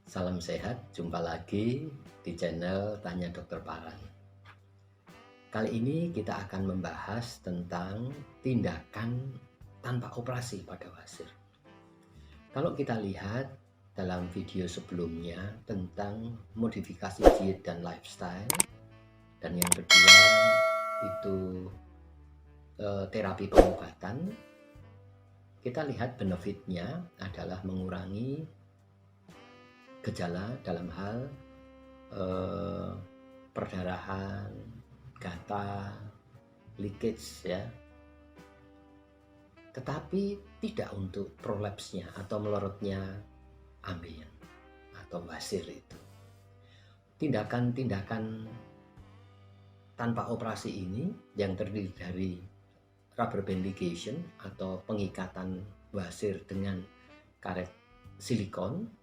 Salam sehat, jumpa lagi di channel Tanya Dokter Paran. Kali ini kita akan membahas tentang tindakan tanpa operasi pada wasir. Kalau kita lihat dalam video sebelumnya tentang modifikasi diet dan lifestyle, dan yang kedua itu terapi pengobatan, kita lihat benefitnya adalah mengurangi gejala dalam hal perdarahan, gatal, leakage ya. Tetapi tidak untuk prolapsnya atau melorotnya ambeien atau wasir itu. Tindakan-tindakan tanpa operasi ini yang terdiri dari rubber band ligation atau pengikatan wasir dengan karet silikon.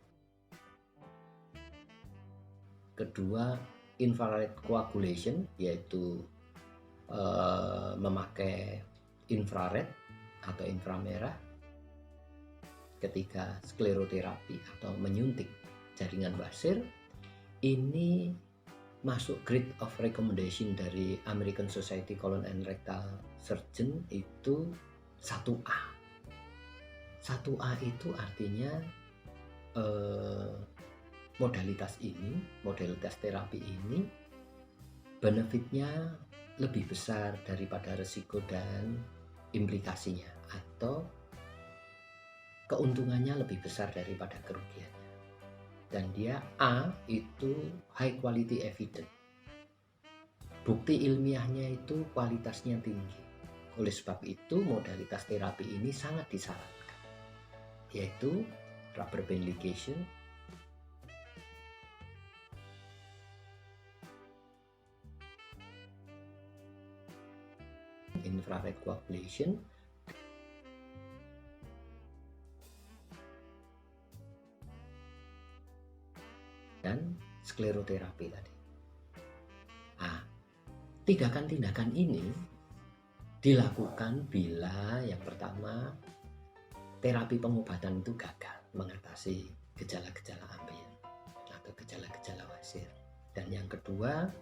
Kedua, infrared coagulation, yaitu memakai infrared atau inframerah. Ketiga, skleroterapi atau menyuntik jaringan wasir. Ini masuk grade of recommendation dari American Society Colon and Rectal Surgeon itu 1A. 1A itu artinya modalitas terapi ini benefitnya lebih besar daripada risiko dan implikasinya, atau keuntungannya lebih besar daripada kerugiannya. Dan dia A itu high quality evidence, bukti ilmiahnya itu kualitasnya tinggi. Oleh sebab itu modalitas terapi ini sangat disarankan, yaitu rubber band ligation, infrared coagulation, dan skleroterapi tadi. Tindakan-tindakan ini dilakukan bila yang pertama terapi pengobatan itu gagal mengatasi gejala-gejala ambeien atau gejala-gejala wasir. Dan yang kedua,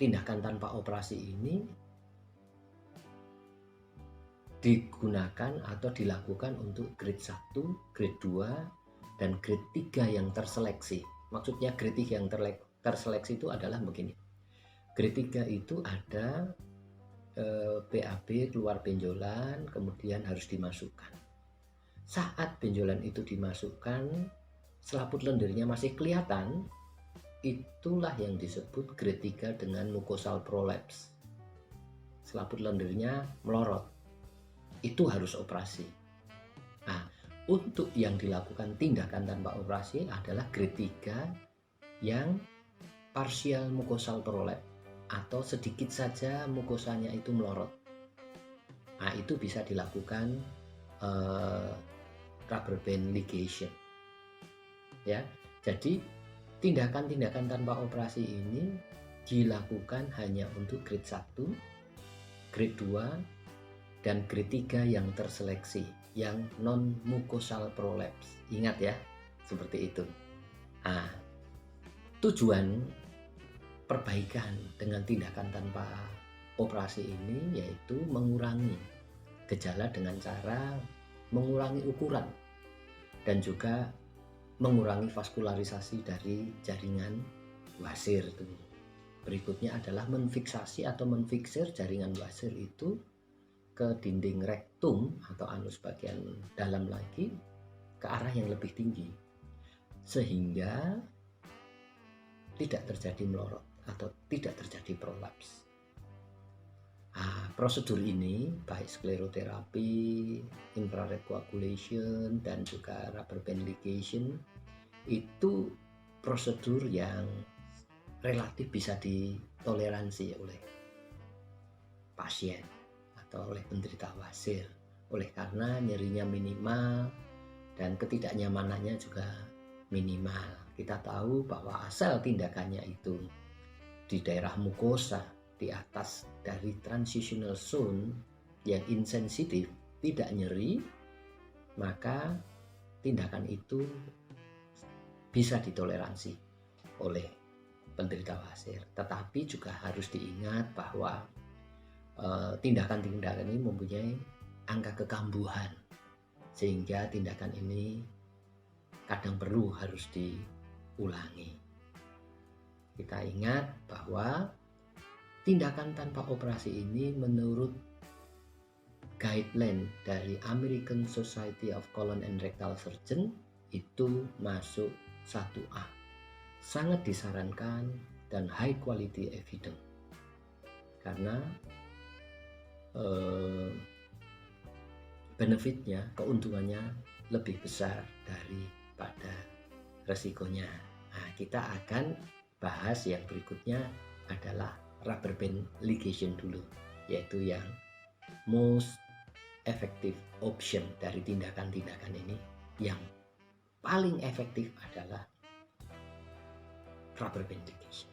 tindakan tanpa operasi ini digunakan atau dilakukan untuk grade 1, grade 2, dan grade 3 yang terseleksi. Maksudnya grade 3 yang terseleksi itu adalah begini. Grade 3 itu ada BAB keluar benjolan, kemudian harus dimasukkan. Saat benjolan itu dimasukkan, selaput lendirnya masih kelihatan, itulah yang disebut grade 3 dengan mucosal prolapse. Selaput lendirnya melorot, itu harus operasi. Untuk yang dilakukan tindakan tanpa operasi adalah grade 3 yang partial mucosal prolapse atau sedikit saja mukosanya itu melorot. Itu bisa dilakukan rubber band ligation. Ya, jadi tindakan-tindakan tanpa operasi ini dilakukan hanya untuk grade 1, grade 2, dan grade 3 yang terseleksi, yang non-mucosal prolapse. Ingat ya, seperti itu. Tujuan perbaikan dengan tindakan tanpa operasi ini yaitu mengurangi gejala dengan cara mengurangi ukuran dan juga mengurangi vaskularisasi dari jaringan wasir. Berikutnya adalah menfiksasi atau menfiksir jaringan wasir itu ke dinding rektum atau anus bagian dalam lagi ke arah yang lebih tinggi sehingga tidak terjadi melorot atau tidak terjadi prolaps. Prosedur ini baik skleroterapi, infrared coagulation, dan juga rubber band ligation itu prosedur yang relatif bisa ditoleransi oleh pasien atau oleh penderita wasir, oleh karena nyerinya minimal dan ketidaknyamanannya juga minimal. Kita tahu bahwa asal tindakannya itu di daerah mukosa di atas dari transitional zone yang insensitif, tidak nyeri, maka tindakan itu bisa ditoleransi oleh penderita wasir, tetapi juga harus diingat bahwa tindakan-tindakan ini mempunyai angka kekambuhan, sehingga tindakan ini kadang perlu harus diulangi. Kita ingat bahwa tindakan tanpa operasi ini menurut guideline dari American Society of Colon and Rectal Surgeon itu masuk 1A. Sangat disarankan dan high quality evidence. Karena benefitnya, keuntungannya lebih besar daripada resikonya. Nah, kita akan bahas yang berikutnya adalah rubber band ligation dulu, yaitu yang most effective option dari tindakan-tindakan ini. Yang paling efektif adalah rubber band ligation.